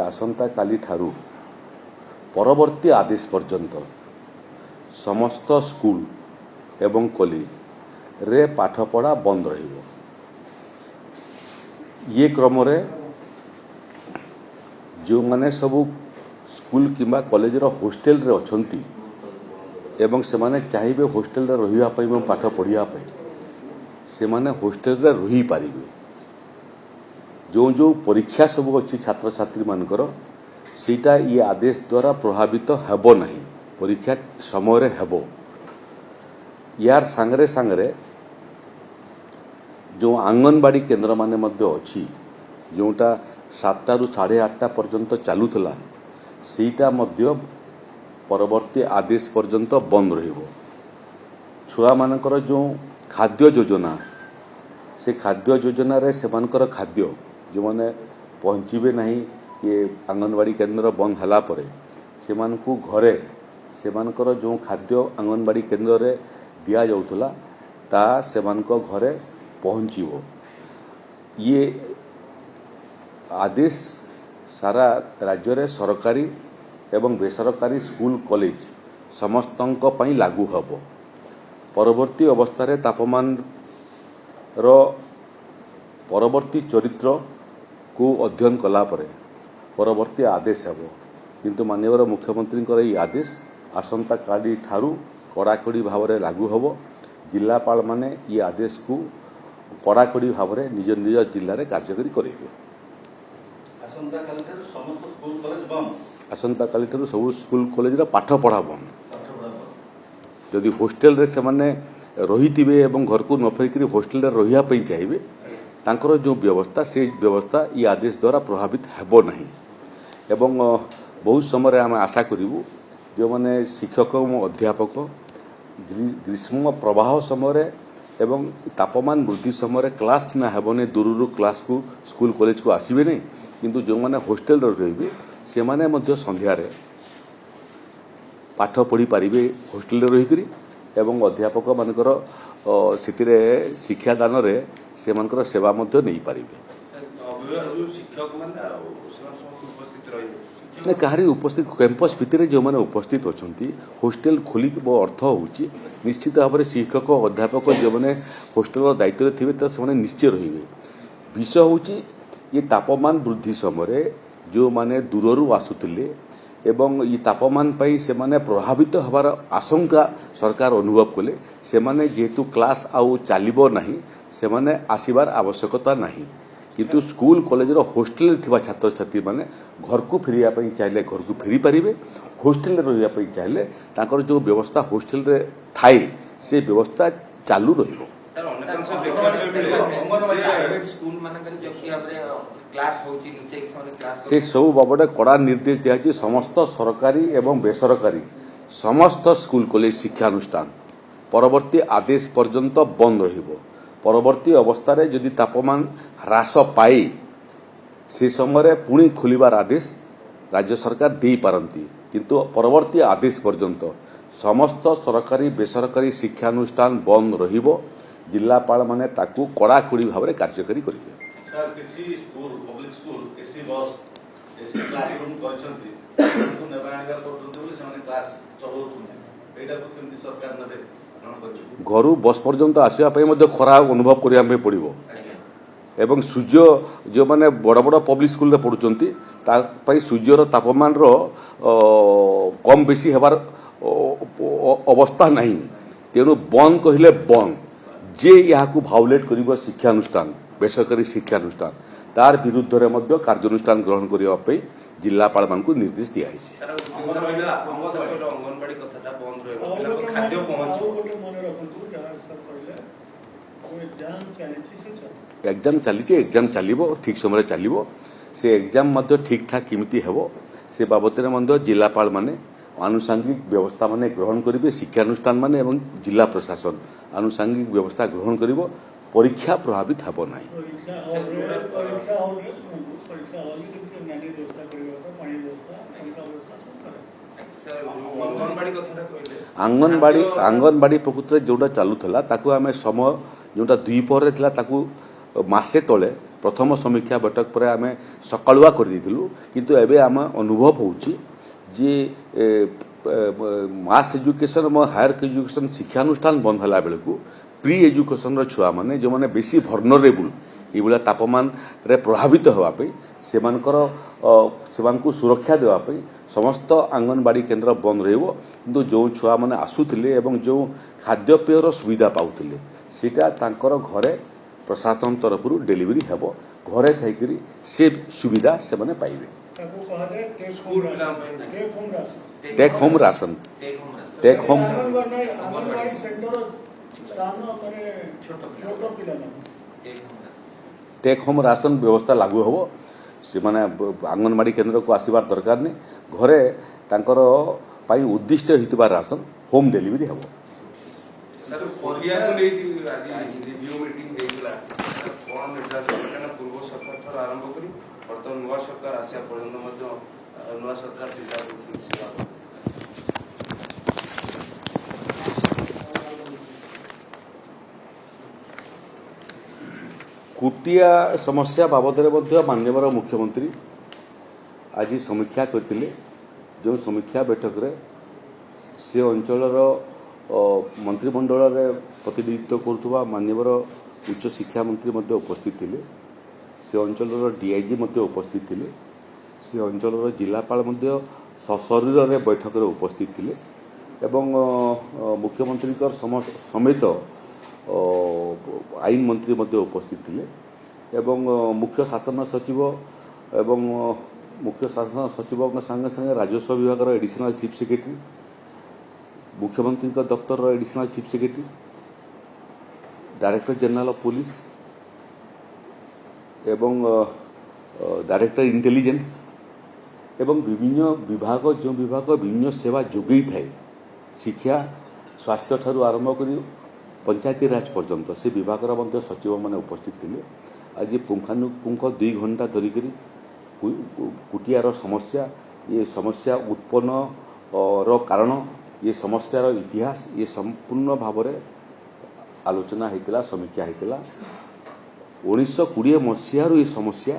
आसंता काली ठारू परवर्ती आदेश पर्यंत समस्त स्कूल एवं कॉलेज रे पाठपढ़ा बंद रहिबो। ये क्रम रे जो माने सबू स्कूल किंबा कॉलेज रो हॉस्टल रे अछंती एवं से माने चाहिए हॉस्टल रे रहिबा पई एवं पाठ पढ़िया पई से माने हॉस्टल रे रही पारिबे। जो जो परीक्षा सब अच्छी छात्र छात्री मानकर सीटा ये आदेश द्वारा प्रभावित हेबो नहीं, परीक्षा समय रे हेबो। यार सांगरे सांगरे जो आंगनबाड़ी केन्द्र माने मध्य अच्छी जोटा 7टा रु 8:30 पर्यंत चालूला सीटा मध्य परवर्ती आदेश पर्यंत बंद रहिबो। छुआ मानकर जो खाद्य योजना से खाद्य योजना रे सेमानकर खाद्य जो मैंने पहुँचे नहीं ये आंगनबाड़ी केन्द्र बंद होला परे सेमानकु घरे सेमानकर जो खाद्य आंगनबाड़ी केन्द्र रे दिया जाउथला ता सेमानको घरे पहुँचीबो। ये आदेश सारा राज्य रे सरकारी एवं बेसरकारी स्कूल कॉलेज समस्तंक पई लागू हबो। परवर्ती अवस्था रे तापमान रो परवर्ती चरित्र को अध्ययन कला परे परवर्ती आदेश हेबो। किंतु माननीय मुख्यमंत्री ये आदेश आसंता काली ठारू कड़ाकड़ी भाव में लागू हबो। जिलापाल माने ये आदेश को कड़ाकड़ी भाव में निज निज जिले में कार्यकारी करेंगे। आसंता काली ठारू सब स्कूल कॉलेज पाठ पढ़ा बंद। जदि हॉस्टल रे से माने रही एवं घर को न फेरिक हॉस्टल रे रहिया पई चाहिए तांकर जो व्यवस्था से व्यवस्था ये आदेश द्वारा प्रभावित हेबो नहीं। एवं बहुत समय आम आशा करूँ जो माने शिक्षक और अध्यापक ग्रीष्म प्रवाह समय एवं तापमान वृद्धि समय क्लास ना हेबने दूर क्लास को स्कूल कॉलेज को आसबे नहीं, किंतु जो माने हॉस्टल रे से माने मध्य संध्या रे पाठ पढ़ी पारिबे हॉस्टल रे रही एवं अध्यापक मानकर सितिरे शिक्षादान रे से मानकर सेवा मध्य नहीं पारिबे। कहारी उपस्थित कैंपस भितर जो मैंने उपस्थित अच्छा हॉस्टल खोलिक अर्थ होची निश्चित भाव में शिक्षक अध्यापक जो मैंने हॉस्टल दायित्व थे तो से निश्चय रे। विषय होची ये तापमान वृद्धि समय जो माने दूररू आसुतिले एवं ये तापमान पाई से माने प्रभावित हबार आशंका सरकार अनुभव कले से माने जेहेतु क्लास आउ चलिबो नहीं से माने आसीबार आवश्यकता नहीं। किंतु स्कूल कॉलेज रो हॉस्टल थिबा छात्र छात्री माने घर को फेरिया पई चाहिले घर को फेरी पारिबे, हॉस्टल रे रहिया पई चाहिले ताकर जो व्यवस्था हॉस्टल रे थाए से व्यवस्था चालू रहिबो। से सब बाबदे कड़ा निर्देश दिया समस्त सरकारी एवं बेसरकारी समस्त स्कूल कॉलेज शिक्षानुष्ठान परवर्ती आदेश पर्यंत बंद रहिबो। परवर्ती अवस्था रे यदि तापमान ह्रास पाए से समय पुणी खोलिबार आदेश राज्य सरकार दे पारंती, किंतु परवर्ती आदेश पर्यंत समस्त सरकारी बेसरकारी शिक्षानुष्ठान बंद रहिबो। जिलापाल माने ताकू कड़ाकड़ी भाव में कार्यकारी करेंगे। घर बस पर्यंत आसवाई खरा अनुभव करने पड़ो एवं सूर्य जो मैंने बड़ बड़ पब्लिक स्कूल पढ़ुंट सूर्यर तापमान कम बेसी हबार अवस्था नहीं। तेणु बंद कहले बंद जे यहाँ भाउलेट कर शिक्षानुष्ठान बेसरकारी शिक्षानुष्ठान तार विरुद्ध रे मध्य कार्यानुष्ठान ग्रहण करने जिलापाल मान को निर्देश दिया है। एग्जाम चली एग्जाम चलो ठीक समय चलो से एग्जाम मध्य ठीक ठाक किमिति हेबो से बाबद में जिलापाल माने आनुषंगिक व्यवस्था माने ग्रहण करेंगे। शिक्षानुष्ठान माने एवं जिला प्रशासन आनुषंगिक व्यवस्था ग्रहण करिवो, परीक्षा प्रभावित हेबो नाही। आंगनबाड़ी प्रकृत जोटा चलुला ताकू आम समय जोटा द्विपहर थिला ताकू मासे तले प्रथम समीक्षा बैठक पर आम सकालुआ कर किंतु एबे आम अनुभव होउची जे मास एजुकेशन और हायर एजुकेशन शिक्षानुष्ठान बंद होला बेलू प्री एजुकेशन छुआ मैंने जो मैंने बेसी भर्नरेबुल ये तापमान रे प्रभावित होगापी से सुरक्षा देवाई समस्त आंगनबाड़ी केन्द्र बंद रु जो छुआ मैंने आसुले जो खाद्यपेयर सुविधा पाउले सीटा तांकर घरे प्रशासन तरफ डेलीवरी हेब घरे थी से सुविधा से मैंने पाइबे take home ration take home take home ration व्यवस्था लागू हम से माने आंगनबाड़ी केन्द्र को आसबार दरकार नहीं घरे तांकर पाई उद्दिष्ट होता राशन होम डेलीवरी हम कुटिया समस्या बाबद माननीय मुख्यमंत्री आज समीक्षा करते जो समीक्षा बैठक रे से अंचलर मंत्रिमंडल प्रतिनिधित्व करुवा माननीय उच्च शिक्षा मंत्री उपस्थित थे से अंचलर डीआईजी उपस्थित थे से अंचलर जिलापाल सशरीर में बैठक रे उपस्थित थे एवं मुख्यमंत्री समेत आईन मंत्री उपस्थित थे एवं मुख्य शासन सचिव एवं मुख्य शासन सचिव संगे संगे राजस्व विभाग एडिशनल चीफ सेक्रेटरी मुख्यमंत्री दफ्तर additional chief secretary director general of police एवं डायरेक्टर इंटेलिजेंस एवं विभिन्न विभाग जो विभाग विभिन्न सेवा जोगई थाए शिक्षा स्वास्थ्य ठारू आरंभ कर पंचायती राज पर्यंत से विभाग सचिव मैंने उपस्थित थे आज पुंखानुपुंख 2 घंटा धरिक कुटियार समस्या ये समस्या उत्पन्न रो कारण ये समस्यार इतिहास ये संपूर्ण भाव में आलोचना होता समीक्षा होता 1920 मसीहारू ये समस्या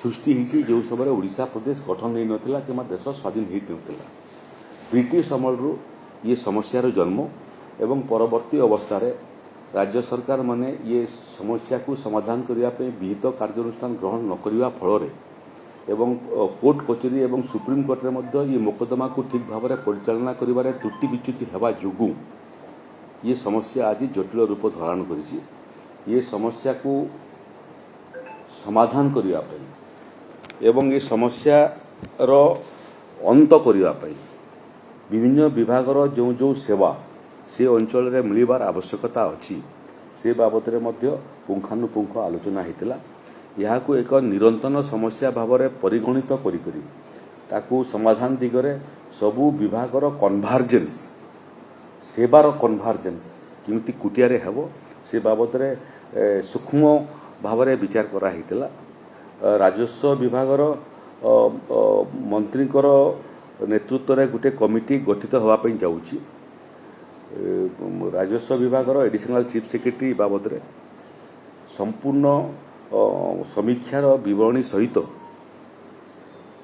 सृष्टि होती जो समय ओडिशा प्रदेश गठन हो नाला कि देश स्वाधीन होता ब्रिटिश अमलू ये समस्यार जन्म एवं परवर्ती अवस्था राज्य सरकार माने ये समस्या को समाधान करने विहित कार्यानुष्ठान ग्रहण न करने फल एवं कोर्ट कचेरी एवं सुप्रीम कोर्ट रे ये मोकदमा को ठीक भाव में परिचालना करिबारे त्रुटि विच्युति हेबा जोगु ये समस्या आज जटिल रूप धारण करिछि ये समस्या को समाधान करने एवं ये समस्या रो अंत करने विभिन्न विभाग जो जो सेवा से अंचल रे मिलबार आवश्यकता अच्छी से बाबद पुंखानुपुंख आलोचना होता यह एक निरंतर समस्या भाव में परिगणित ताकू समाधान दिगरे सबू विभागर कन्भार्जेन्स सेवार कन्भार्जेन्स किमिति कुटियारे हेबो से बाबद सूक्ष्म भाव में विचार कराइला राजस्व विभागर मंत्रीकर नेतृत्व में गोटे कमिटी गठित होगापी जाऊँगी राजस्व विभाग एडिशनल चीफ सेक्रेटरी बाबद संपूर्ण समीक्षार विवरणी सहित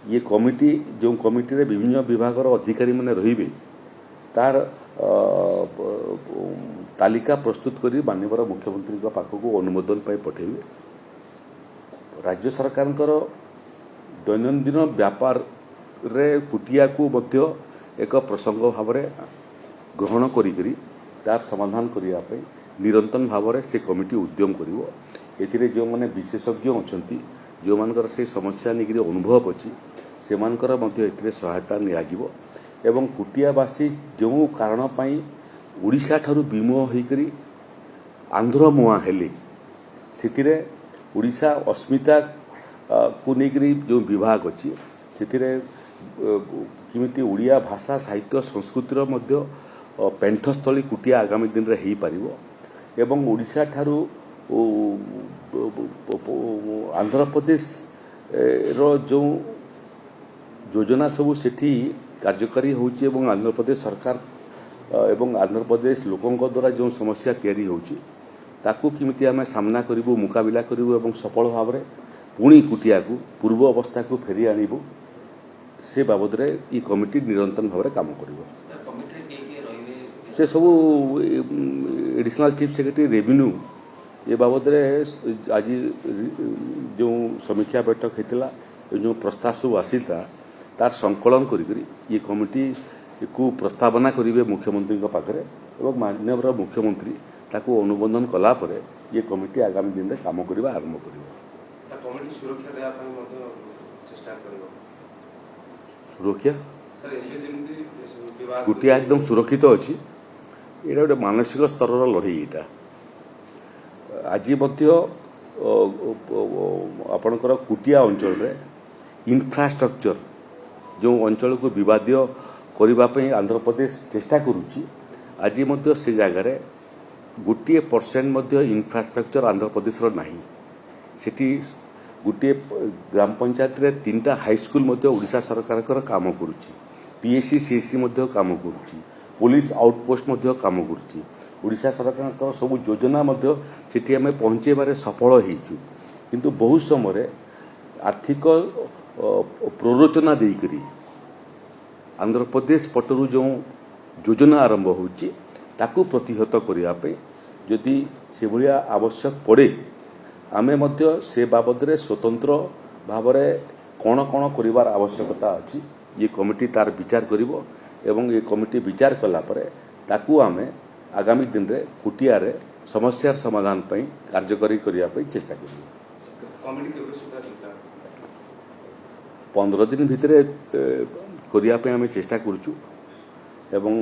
ये कमिटी जो कमिटी रे विभिन्न विभाग अधिकारी मैंने रहिबे तार तालिका प्रस्तुत करी माननीय मुख्यमंत्री पाखक अनुमोदन पाई पठेबे राज्य सरकार दैनंदिन व्यापार रे कुटिया को मध्य एक प्रसंग भाव में ग्रहण करी तार समाधान करने निरंतर भाव में से कमिटी उद्यम कर जो मैंने विशेषज्ञ अच्छा जो मानकर से समस्या निकरी अनुभव अच्छी से मानकर सहायता नियाजिबो एवं कुटियावासी जो कारण पाई ओडिशा ठारू विमुह होकर आंध्र मुआ हेले से ओडिशा अस्मिता को लेकर जो विभाग अच्छी से किमिति ओडिया भाषा साहित्य संस्कृतिर मध्य पेंठस्थली कुटिया आगामी दिन में हो पार एवं ओडिशा ठारू आंध्र प्रदेश रो जो योजना सबू सेठी कार्यकारी होची एवं आंध्र प्रदेश सरकार एवं आंध्र प्रदेश लोकों द्वारा जो समस्या तैयारी होची ताकू किमिति आमे सामना करिबु मुकाबिला करिबु एवं सफल भाव में पुणी कुटिया को पूर्व अवस्था को फेरी आनिबु से बाबद रे ई कमिटी निरंतर भाव में काम करिबो से सब एडिशनल चीफ सेक्रेटरी रेवेन्यू ये बाबद रे आज जो समीक्षा बैठक होता जो प्रस्ताव सब आसीता तार संकलन करी ये कमिटी को प्रस्तावना करेंगे मुख्यमंत्री पाखे और माननीय मुख्यमंत्री ताकू अनुमोदन कला परे ये कमिटी आगामी दिन में काम करने आरंभ कर सुरक्षा गोटे एकदम सुरक्षित अच्छी यहाँ गोटे मानसिक स्तर लड़ई यहाँ आज आपणकर कुटिया अंचल इंफ्रास्ट्रक्चर जो अंचल को विवादीय करने आंध्र प्रदेश चेष्टा करुच्ची आज से जगार 1% इंफ्रास्ट्रक्चर आंध्र प्रदेश नहीं सेठी गोटे ग्राम पंचायत रे 3टा हाईस्कूल ओडिशा सरकार काम करुच्ची पीएससी सीएससी काम करुच्ची पुलिस आउटपोस्ट काम करुच्ची ओडिशा सरकार सब योजना सेठी आम पहुँचेबार सफल होइछु किंतु बहुत समय आर्थिक प्ररोचना देकरी आंध्र प्रदेश पटरू जो योजना आरंभ होची ताकू प्रतिहत करने जदि से भाया आवश्यक पड़े आमे मध्य से बाबद रे स्वतंत्र भाव में कौन कौन करिवार आवश्यकता अछि ये कमिटी तार विचार करिवो एवं ये कमिटी विचार कला परे ताकू आमे आगामी दिन रे कुटिया रे समस्या समाधान पई कार्यकारी करिया पई चेष्टा करिवो 15 दिन भितर करिया पई आमे चेष्टा करूछु एवं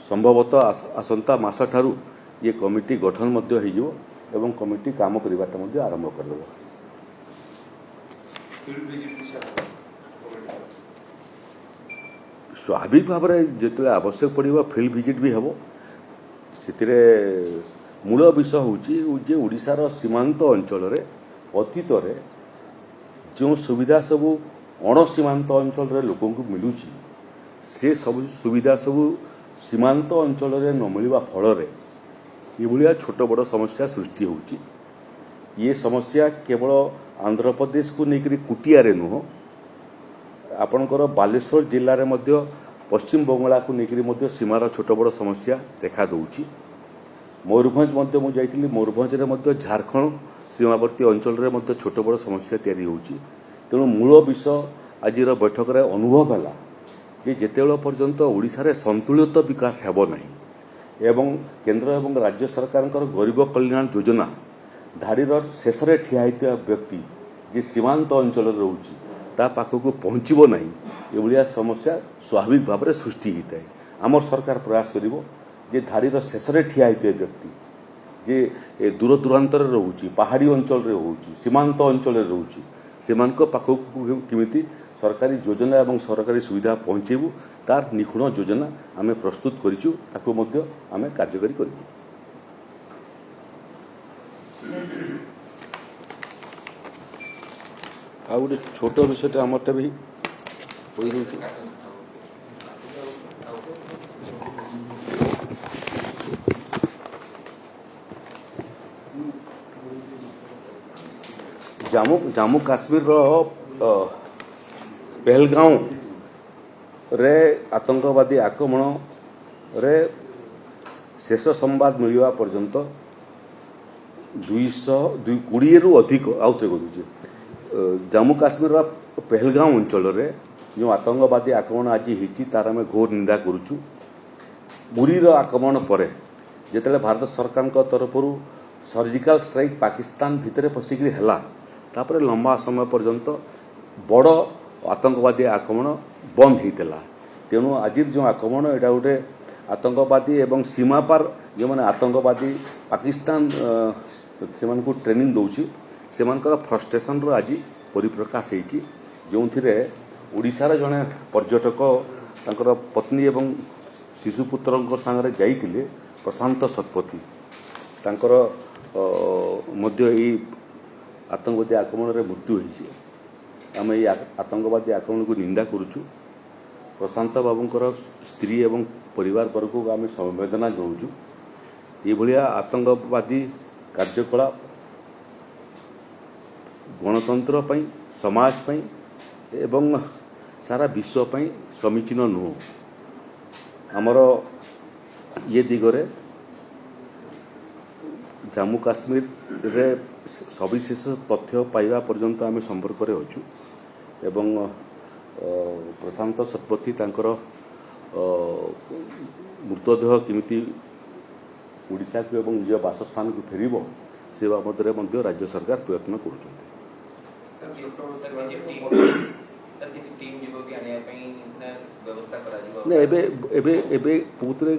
संभवतः आसंता मास ठारू ये कमिटी गठन मध्य हो एवं कमिटी काम करवाटा मध्य आरंभ कर देबो स्वाभाविक भाव में जिते आवश्यक पड़ो फिल्ड विजिट भी हम से मूल विषय हूँ ओडिशार सीमांत अंचल अतीत जो सुविधा सबू अण सीमांत अंचल लोक मिलूची से सब सुविधा सबू सीमांत अंचल न मिलवा फल ये छोट बड़ समस्या सृष्टि होची ये समस्या केवल आंध्र प्रदेश को लेकर कुटिया नुह आपणकर बालेश्वर जिले में पश्चिम बंगला को लेकर सीमार छोट बड़ समस्या देखा दूची मयूरभंज मुझे मयूरभंज झारखंड सीमावर्ती अंचल छोट बड़ समस्या तैयारी होची तेणु मूल विषय आज बैठक में अनुभव है जे जेतेबेला पर्यंत ओडिशा रे संतुलित विकास हेबो नहीं एवं केंद्र एवं राज्य सरकार गरीब कल्याण योजना धाड़ीर शेष ठिया होता व्यक्ति जे सीमांत अंचल रोची ता पाखक पहुँचब नहीं ये समस्या स्वाभाविक भाव में सृष्टि होता है आमर सरकार प्रयास करिवो जे धाड़ीर शेष ठिया होता व्यक्ति जे दूर दूरांतर रोची पहाड़ी अंचल रोची सीमांत अंचल रोची से पाखक किमिति सरकारी योजना एवं सरकारी सुविधा पहुँचेबू तार निखुण योजना आमे प्रस्तुत करिछु ताको मध्य आमे कार्यकारी करिबु आ गोटे छोट विषय आमरटा भी जम्मू काश्मीर पहलगांव रे आतंकवादी आक्रमण रे शेष संवाद मिलवा पर्यंत 220 रु अधिक आउटे करूचे जम्मू काश्मीर पहलगांव अंचल रे जो आतंकवादी आक्रमण आज होती तार आम घोर निंदा करुचु उरीर आक्रमण पर जिते भारत सरकार तरफ सर्जिकल स्ट्राइक पाकिस्तान भितर पशिक है तापर लंबा समय पर्यंत बड़ आतंकवादी आक्रमण बंद होता तेणु आज जो आक्रमण यहाँ गोटे आतंकवादी एवं सीमा पार जो मैंने आतंकवादी पाकिस्तान से ट्रेनिंग दौची से फ्रस्ट्रेशन आज परिप्रकाश होती जो ओडिशार जड़े पर्यटक तांकर पत्नी एवं शिशुपुत्र सांगे जाइए प्रशांत शतपथी तांकर मध्य आतंकवादी आक्रमण रे मृत्यु होती आम ये आतंकवादी आक्रमण को निंदा करुचु प्रशांत बाबूंकर स्त्री एवं परिवार वर्ग को आम संवेदना जनाऊँ ये आतंकवादी କାର୍ଯ୍ୟକଳାପ ଗଣତନ୍ତ୍ର ପାଇଁ ସମାଜ ପାଇଁ ଏବଂ ସାରା ବିଶ୍ୱ ପାଇଁ ସମୀଚୀନ ନୁହଁ। ଆମର ଇଏ ଦିଗରେ ଜାମ୍ମୁ କାଶ୍ମୀରରେ ସବିଶେଷ ତଥ୍ୟ ପାଇବା ପର୍ଯ୍ୟନ୍ତ ଆମେ ସମ୍ପର୍କରେ ଅଛୁ ଏବଂ ପ୍ରଶାନ୍ତ ଶତପଥୀ ତାଙ୍କର ମୃତଦେହ କେମିତି ଓଡ଼ିଶାକୁ ଏବଂ ନିଜ ବାସସ୍ଥାନକୁ ଫେରିବ ସେ ବାବଦରେ ମଧ୍ୟ ରାଜ୍ୟ ସରକାର ପ୍ରୟତ୍ନ କରୁଛନ୍ତି। ନା ଏବେ ଏବେ ଏବେ ବହୁତରେ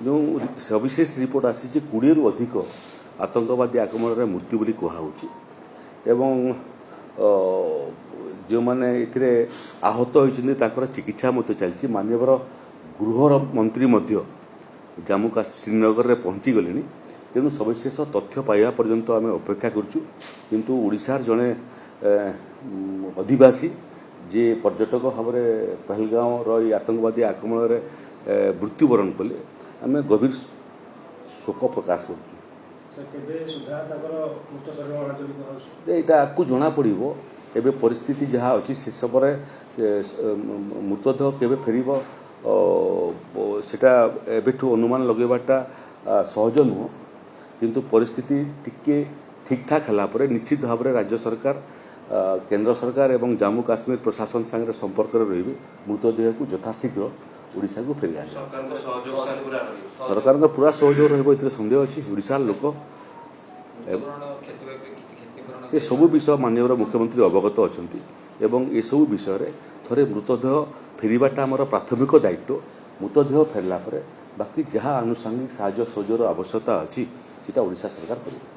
ଯେଉଁ ସବିଶେଷ ରିପୋର୍ଟ ଆସିଛି 20ରୁ ଅଧିକ ଆତଙ୍କବାଦୀ ଆକ୍ରମଣରେ ମୃତ୍ୟୁ ବୋଲି କୁହାହେଉଛି ଏବଂ ଯେଉଁମାନେ ଏଥିରେ ଆହତ ହୋଇଛନ୍ତି ତାଙ୍କର ଚିକିତ୍ସା ମଧ୍ୟ ଚାଲିଛି। ମାନ୍ୟବର ଗୃହର ମନ୍ତ୍ରୀ ମଧ୍ୟ ଜାମ୍ମୁ କାଶ୍ମୀର ଶ୍ରୀନଗରରେ ପହଞ୍ଚିଗଲେଣି। ତେଣୁ ସବିଶେଷ ତଥ୍ୟ ପାଇବା ପର୍ଯ୍ୟନ୍ତ ଆମେ ଅପେକ୍ଷା କରୁଛୁ। କିନ୍ତୁ ଓଡ଼ିଶାର ଜଣେ ଅଧିବାସୀ ଯିଏ ପର୍ଯ୍ୟଟକ ଭାବରେ ପହଲଗାଁର ଏହି ଆତଙ୍କବାଦୀ ଆକ୍ରମଣରେ ମୃତ୍ୟୁବରଣ କଲେ ଆମେ ଗଭୀର ଶୋକ ପ୍ରକାଶ କରୁଛୁ। ଏଇଟା ଆଗକୁ ଜଣାପଡ଼ିବ। ଏବେ ପରିସ୍ଥିତି ଯାହା ଅଛି ସେ ସମୟରେ ମୃତଦେହ କେବେ ଫେରିବ ସେଟା ଏବେଠୁ ଅନୁମାନ ଲଗାଇବାଟା ସହଜ ନୁହଁ। କିନ୍ତୁ ପରିସ୍ଥିତି ଟିକେ ଠିକ୍ଠାକ୍ ହେଲା ପରେ ନିଶ୍ଚିତ ଭାବରେ ରାଜ୍ୟ ସରକାର କେନ୍ଦ୍ର ସରକାର ଏବଂ ଜାମ୍ମୁ କାଶ୍ମୀର ପ୍ରଶାସନ ସାଙ୍ଗରେ ସମ୍ପର୍କରେ ରହିବେ। ମୃତଦେହକୁ ଯଥାଶୀଘ୍ର ଓଡ଼ିଶାକୁ ଫେରି ଆଣିବେ। ସରକାରଙ୍କ ପୁରା ସହଯୋଗ ରହିବ, ଏଥିରେ ସନ୍ଦେହ ଅଛି। ଓଡ଼ିଶାର ଲୋକ ସେ ସବୁ ବିଷୟ ମାନ୍ୟବର ମୁଖ୍ୟମନ୍ତ୍ରୀ ଅବଗତ ଅଛନ୍ତି ଏବଂ ଏସବୁ ବିଷୟରେ ଥରେ ମୃତଦେହ ଫେରିବାଟା ଆମର ପ୍ରାଥମିକ ଦାୟିତ୍ୱ। ମୃତଦେହ ଫେରିଲା ପରେ ବାକି ଯାହା ଆନୁଷଙ୍ଗିକ ସାହାଯ୍ୟ ସହଯୋଗର ଆବଶ୍ୟକତା ଅଛି ସେଟା ଓଡ଼ିଶା ସରକାର କରିବେ।